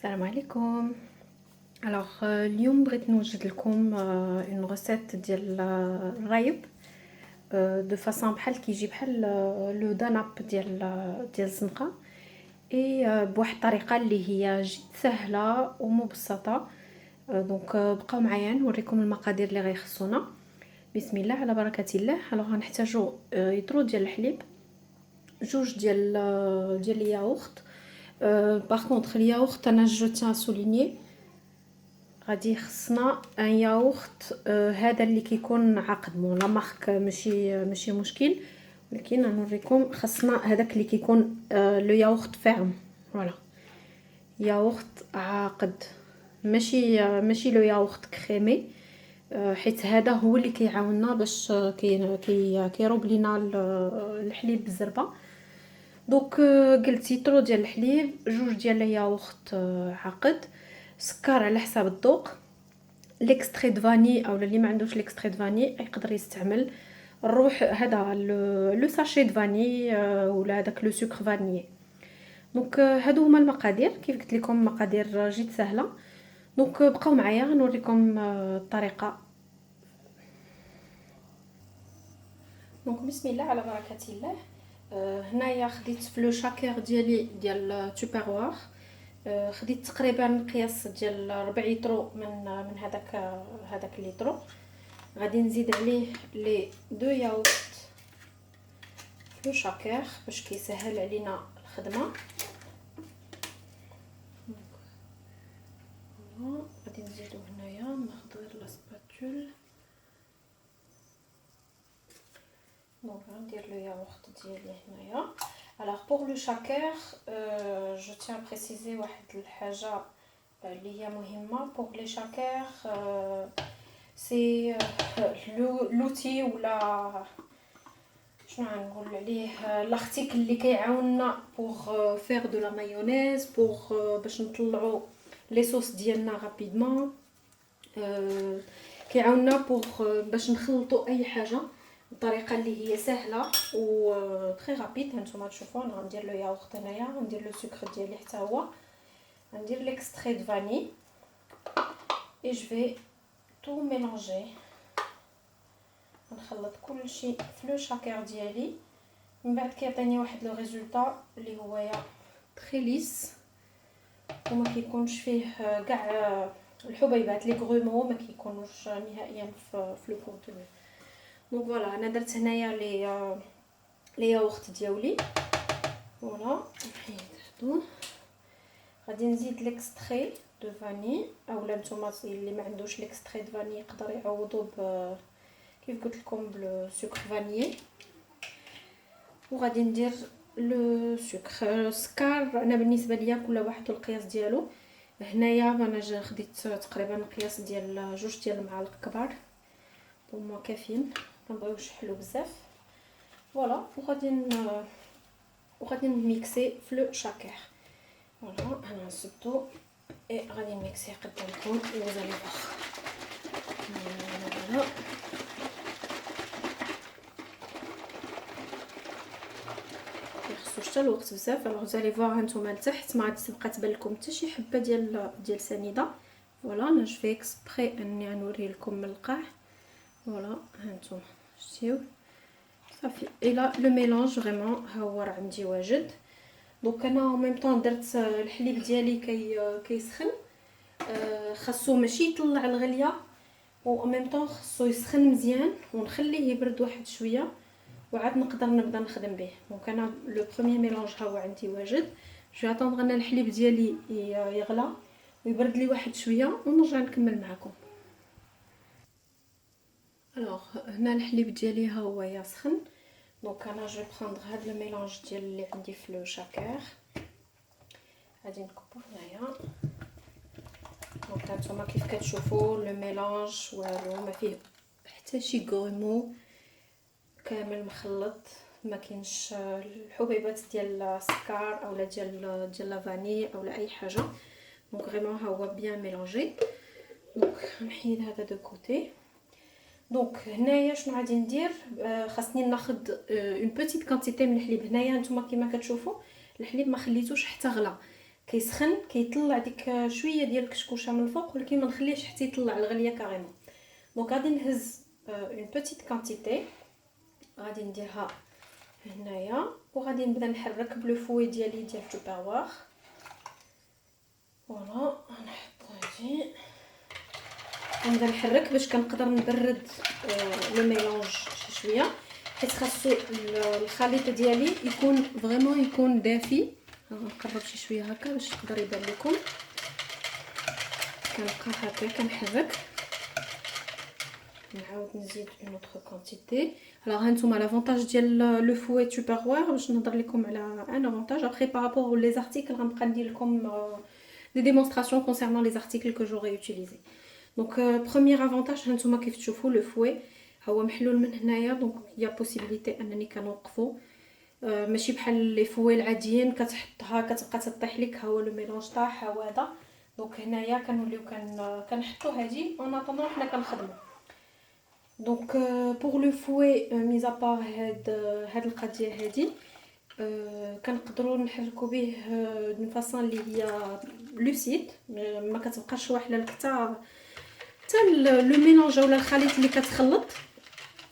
السلام عليكم. اليوم بغيت نوجد لكم اون غوسيت ديال الرايب دو فاصون بحال كيجي بحال لو داناب ديال الزنقه اي بواحد الطريقه اللي هي جد سهله ومبسطه. دونك بقاو معايا نوريكم المقادير اللي غيخصونا. بسم الله على بركه الله. غنحتاجو يطرو ديال الحليب، جوج ديال الياغورت. باغ كونطخ الياغورت انا جو تيان سوليني غادي خصنا ان ياغورت هذا اللي كيكون عقد مون لا مارك ماشي مشكل، ولكن نوريكم خصنا هذاك اللي كيكون لو ياغورت فيرم. فوالا ياغورت عاقد، ماشي لو ياغورت كريمي، حيت هذا هو اللي كيعاوننا باش كيروب لينا الحليب بالزربه. دونك قلت يطرو ديال الحليب، جوج ديال الياغورت عقد، سكر على حساب الذوق، ليكستري دو فاني او اللي ما عندوش ليكستري دو فاني يقدر يستعمل الروح هذا لو ساشي دو فاني ولا هذاك لو سكر فاني. دونك هادو هما المقادير كيف قلت لكم، مقادير جد سهله. دونك بقاو معايا نوريكم الطريقه. دونك بسم الله على بركه الله. هنايا خديت في لو شاكير ديالي ديال توبيروار، خديت تقريبا قياس ديال 4 لتر من هذاك الليترو. غادي نزيد عليه لي دو ياغورت في لو شاكير باش كيسهل علينا الخدمه. غادي نزيدو هنايا ناخذ غير لا سباتول. دونك غندير لو ياغورت ديالي هنايا. Alors pour le shaker, je tiens à préciser واحد الحاجه اللي هي مهمه. pour les shakers c'est l'outil ولا شنو غنقول عليه لاختيك اللي كيعاوننا pour faire de la mayonnaise pour باش نطلعوا لي صوص ديالنا رابيدمون. كيعاوننا pour باش نخلطوا اي حاجه بطريقه اللي هي سهله و تري رابيد. هانتوما تشوفوا انا غندير لو ياغورت هنايا، غندير لو سكر ديالي حتى هو، غندير ليكستري دو فاني اي جو في تو ميلونجي. نخلط كلشي في لو شاكير ديالي، من بعد كيعطيني واحد لو ريزولطا اللي هو تري ليس وما كيكونش فيه كاع الحبيبات لي غرومو، ما كيكونوش نهائيا في لو كونتوني. دونك فوالا انا درت هنايا لي ياغورت ديالي. فوالا نحيد هادو، غادي نزيد ليكستري دو فاني اولا نتوما اللي ما عندوش ليكستري دو فاني يقدر يعوضو كيف قلت لكم بلو سكر فاني. وغادي ندير لو سكر انا بالنسبه ليا كل واحد والقياس ديالو. هنايا انا خديت تقريبا القياس ديال جوج ديال المعالق كبار، هما كافيين، مبغيوش حلو بزاف. فوالا وغادي نميكسي في لو شاكير. فوالا انا نصبتو اي غادي نميكسي قدامكم وزالي فوق. فوالا مخصوش حتى الوقت بزاف. زالي فوار هانتوما لتحت ما غادي تبقى تبان لكم حتى شي حبه ديال سنيده. فوالا انا جو في اكسبري اني نوري لكم من القاع. فوالا هانتوما شتيو صافي. الا لو ميلونج فريمون ها هو راه عندي واجد. دونك انا او ميم طون درت الحليب ديالي كيسخن، خاصو ماشي يطلع الغليه، و او ميم طون خاصو يسخن مزيان ونخليه يبرد واحد شويه وعاد نقدر نبدا نخدم به. دونك انا لو بروميير ميلونج ها هو عندي واجد. جو اتوندر ان الحليب ديالي يغلى ويبرد لي واحد شويه ونرجع نكمل معكم. هنا الحليب ديالي ها هو يسخن. دونك انا جو بروندر هاد لو ميلونج ديال اللي عندي في لو شاكير، غادي نكبو هنايا. دونك هانتوما كيف كتشوفوا لو ميلونج والو ما فيه حتى شي غرومو، كامل مخلط، ما كاينش الحبيبات ديال السكر اولا ديال لافاني اولا اي حاجه. دونك فريمون ها هو بيان ميلونجي. دونك نحيد هذا دو كوتي. دونك هنايا شنو غادي ندير؟ خاصني ناخذ اون بوتيت كانتيتي من الحليب. هنايا نتوما كيما كتشوفوا الحليب ما خليتوش حتى غلا، كيسخن كيطلع ديك شويه ديال الكشكوشه من الفوق، ولكن ما نخليهش حتى يطلع الغليه كاريمون. دونك غادي نهز اون بوتيت كانتيتي، غادي نديرها هنايا وغادي نبدا نحرك بلو فوي ديالي ديال التوبروار. فوالا نحط هادي ونبدا نحرك باش كنقدر نبرد لو ميلونج شي شويه، حيت خاصو الخليط ديالي يكون فريمون يكون دافي. نقرب شي شويه هكا باش يقدر يبان لكم. كنبقى هكا كنحرك، نعاود نزيد اون اوتر كونتيتي. alors هانتوما لافونتاج ديال لو فوي توبروار باش نهضر لكم على ان افونتاج ابري بارابور لي زارتيكل غنبقى ندير لكم دي ديمونستراسيون كونسيرنون لي زارتيكل كو جوغي يوتيليزي. دونك بروميير افونتاج هانتوما كيف تشوفوا لو فوي هو محلول من هنايا، دونك يا بوسيبيليتي انني كنوقفو، ماشي بحال لي فوي العاديين كتحطها كتبقى تطيح لك، ها هو لو ميلونج طاح ها هو هذا. دونك هنايا كنوليو كنحطو هادي اون اتوندون حنا كنخدمو. دونك بور لو فوي ميز ابار هاد القضيه هادي كنقدروا نحركوا به دون فاصون اللي هي لوسيد، ما كتبقاش واحله لك حتى لو ميلونج ولا الخليط اللي كتخلط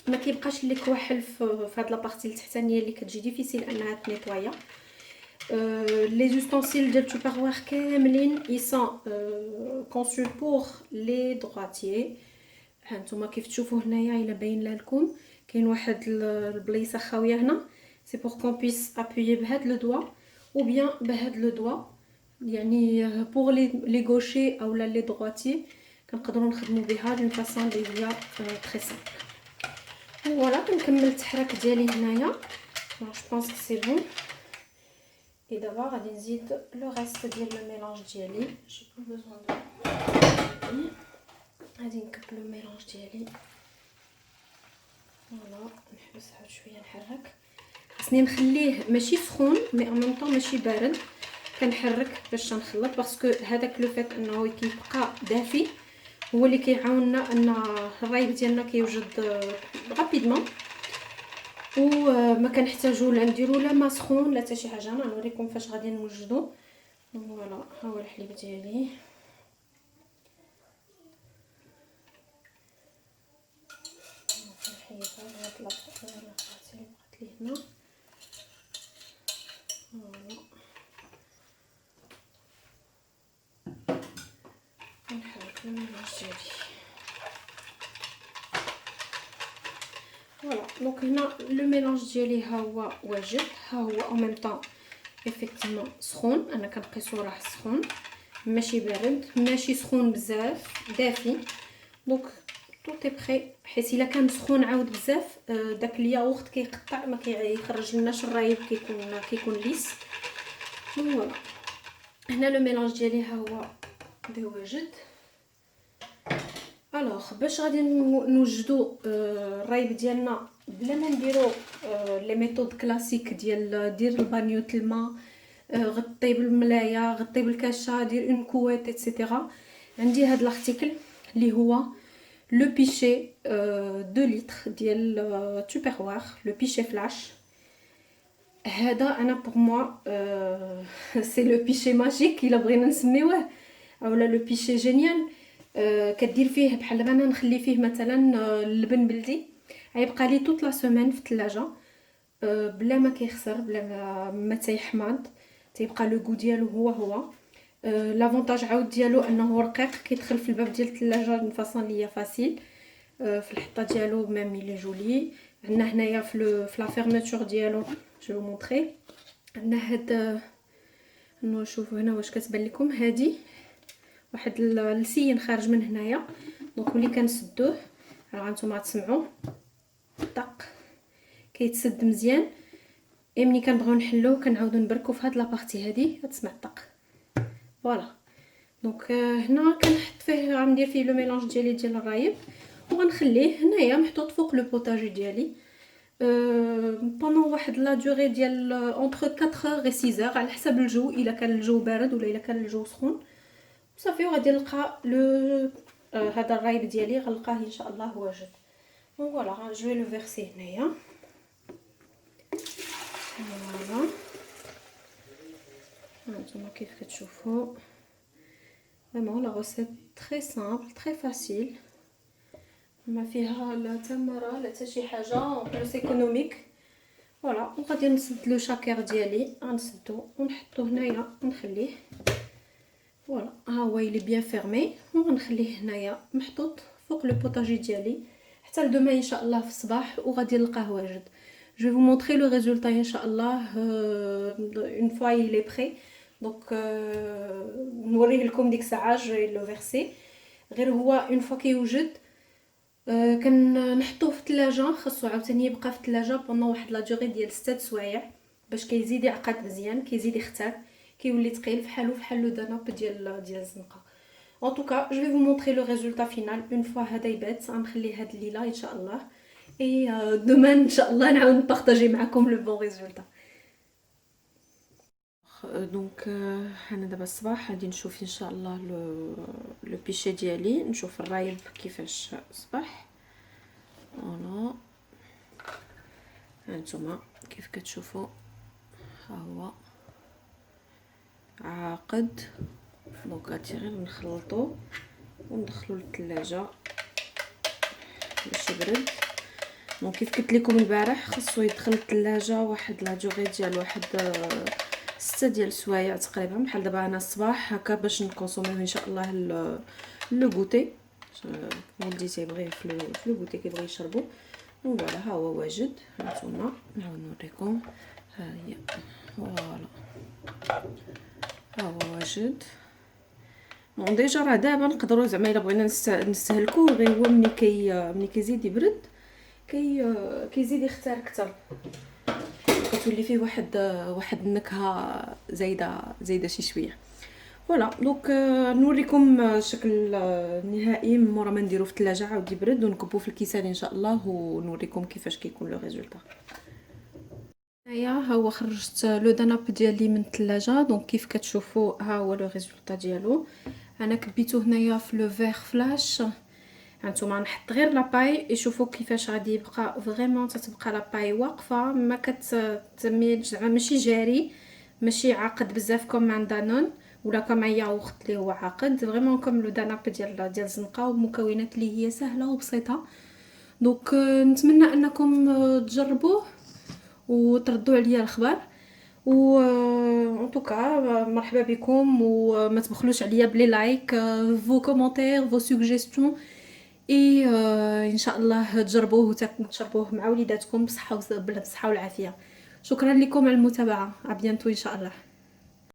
ما كيبقاش لك واحل في هاد لابارتي التحتانيه اللي كتجي ديفيسيل انها تنيطوايا. لي زوستانسيل ديال التوبروار كاملين يسون كونسو بور لي درواتيي. هانتوما كيف تشوفوا هنايا الا باين لكم كاين واحد البليصه خاويه هنا، سي بور كون بيس ابويي بهاد لو دوا او بيان بهاد لو دوا، يعني بور لي غوشي اولا لي درواتيي كنقدروا نخدموا بها دون فاصون اللي هي تري سامبل. فوالا كنكمل التحرك ديالي هنايا، جو بونس كو سي بون. اي دابا غادي نزيد لو ريست ديال لو ميلونج ديالي، جي بو بوزوان دو غادي نكب لو ميلونج ديالي. فوالا نحبس عاد شويه نحرك، خصني نخليه ماشي سخون مي ان ميم طون ماشي بارد، كنحرك باش نخلط باسكو هذاك لو فيت انه كيبقى دافي هو اللي كيعاوننا ان الرايب ديالنا كيوجد رابيدمون، وما كنحتاجو لا نديرو لا ما سخون لا حتى شي حاجه. انا نوريكم فاش غادي نوجدو. فوالا ها هو الحليب ديالي، نحيد هاد لاطاطي اللي بقات لي هنا. فوالا نحرك الميلونج ديالي. فوالا دونك هنا لو ميلونج ديالي ها هو واجد، ها هو او ميم طون ايفيكتيفمون سخون، انا كنقيسو راه سخون ماشي بارد ماشي سخون بزاف دافي. دونك طوطي بخي، حيت الا كان سخون عاود بزاف داك الياغورت كيقطع ما كيخرج لناش الرايب كيكون ليس. فوالا هنا لو ميلونج ديالي ها هو واجد. الوغ باش غادي نوجدو الرايب ديالنا بلا ما نديرو لي ميثود كلاسيك ديال دير البانيو الماء، غطي بالملايه غطي بالكاشه دير اون كويت ايتترا. عندي هاد الارتيكل اللي هو لو بيشي 2 لتر ديال توبروار، لو بيشي فلاش. هذا انا بور موا سي لو بيشي ماجيك الا بغينا نسميوه اولا لو بيشي جينيال. كدير فيه بحال دابا انا نخلي فيه مثلا اللبن بلدي غيبقى لي طوط لا سيمين في الثلاجه بلا ما كيخسر بلا ما تيحماض، تيبقى لو غو ديالو هو لافونتاج عاود ديالو انه رقيق كيدخل في الباب ديال الثلاجه من فاصون اللي هي فاسيل في الحطه ديالو ميم لي جولي. عندنا هنايا في لا فيرميتور ديالو جو مونطري عندنا هاد نشوفوا هنا واش كتبان لكم هادي واحد السين خارج من هنايا. دونك ملي كنسدوه راه نتوما تسمعوا طق كيتسد مزيان، ملي كنبغيو نحلوه كنعاودو نبركو في هاد لابارتي هادي غتسمع طق. فوالا دونك هنا كنحط فيه غندير فيه لو ميلونج ديالي ديال الرايب وغنخليه هنايا محطوط فوق لو بوطاجي ديالي بوندون واحد لا دوري ديال اونتر 4 اور و 6 اور على حسب الجو، الا كان الجو بارد ولا الا كان الجو سخون صافي. وغادي نلقى لو هذا الرايب ديالي غنلقاه ان شاء الله واجد. فوالا جو لو فيرسي هنايا. فوالا هانتوما كيف كتشوفوا فريمون لا غوسيت تري سامبل تري فاسيل، ما فيها لا تمره لا حتى شي حاجه، اون بلوس ايكونوميك. فوالا وغادي نسد لو شاكير ديالي، غنسدو ونحطو هنايا ونخليه. فوالا ها هو يلي بيان فيرمي، وغنخليه هنايا محطوط فوق لو بوطاجي ديالي حتى لدوما ان شاء الله في الصباح، وغادي نلقاه واجد. جو vous montrer le résultat ان شاء الله une fois il est prêt. دونك نوريه لكم ديك الساعه جاي لو فيرسي. غير هو اون فوا كيوجد كنحطوه في الثلاجه، خاصو عاوتاني يبقى في الثلاجه بوندون واحد لا دوغي ديال 6 سوايع باش كيزيد يعقد مزيان، كيزيد يختار، كيولي ثقيل فحال لو داناب ديال الزنقه. En tout cas, je vais vous montrer le résultat final une fois هذا يبات. غنخليه هاد الليله ان شاء الله، et demain ان شاء الله نعاود نبارطاجي معكم le bon résultat. دونك انا دابا الصباح غادي نشوف ان شاء الله لو بيشي ديالي، نشوف الرايب كيفاش صباح. فوالا هانتوما كيف كتشوفوا ها هو عاقد. دونك غادي غير نخلطو وندخلو للثلاجه باش يبرد. دونك كيف قلت لكم البارح خاصو يدخل للثلاجه واحد لا دوغي ديال واحد 6 ديال السوايع تقريبا، بحال دابا انا الصباح هكا باش نكونسوميو ان شاء الله لو غوتي. ولدي تيبغيه في لو غوتي كيبغي يشربو. فوالا ها هو واجد. هانتوما نعاود نوريكم، ها هي فوالا ها هو واجد. بون ديجا راه دابا نقدروا زعما الا بغينا نستهلكوه، غير هو ملي كيزيد يبرد كيزيد يختار اكثر، كتولي فيه واحد النكهه زايده شي شويه. فوالا دونك نوريكم الشكل النهائي من مورا ما نديرو في الثلاجه عاود يبرد ونكبو في الكيسان ان شاء الله، ونوريكم كيفاش كيكون لو ريزولطا. هيا ها هو خرجت لو داناب ديالي من الثلاجه. دونك كيف كتشوفوا ها هو لو ريزولطا ديالو. انا كبيتو هنايا في لو فيغ فلاش. هانتوما نحط غير لاباي، شوفوا كيفاش غادي يبقى فريمون تتبقى لاباي واقفه، ما كتميلش زعما ماشي جاري، ماشي عاقد بزاف كوم عند دانون ولا كما ياغورت اللي هو عاقد، فريمون كوم لو داناب ديال الزنقه، ومكونات اللي هي سهله وبسيطه. دونك نتمنى انكم تجربوه وتردوا عليا الخبر. و ان توكا مرحبا بكم، وما تبخلوش عليا بلي لايك، فو كومونتير، فو سوجيستيون، اي ان شاء الله تجربوه وتشربوه مع وليداتكم بصحه والعافيه. شكرا لكم على المتابعه، ا بيانتو ان شاء الله.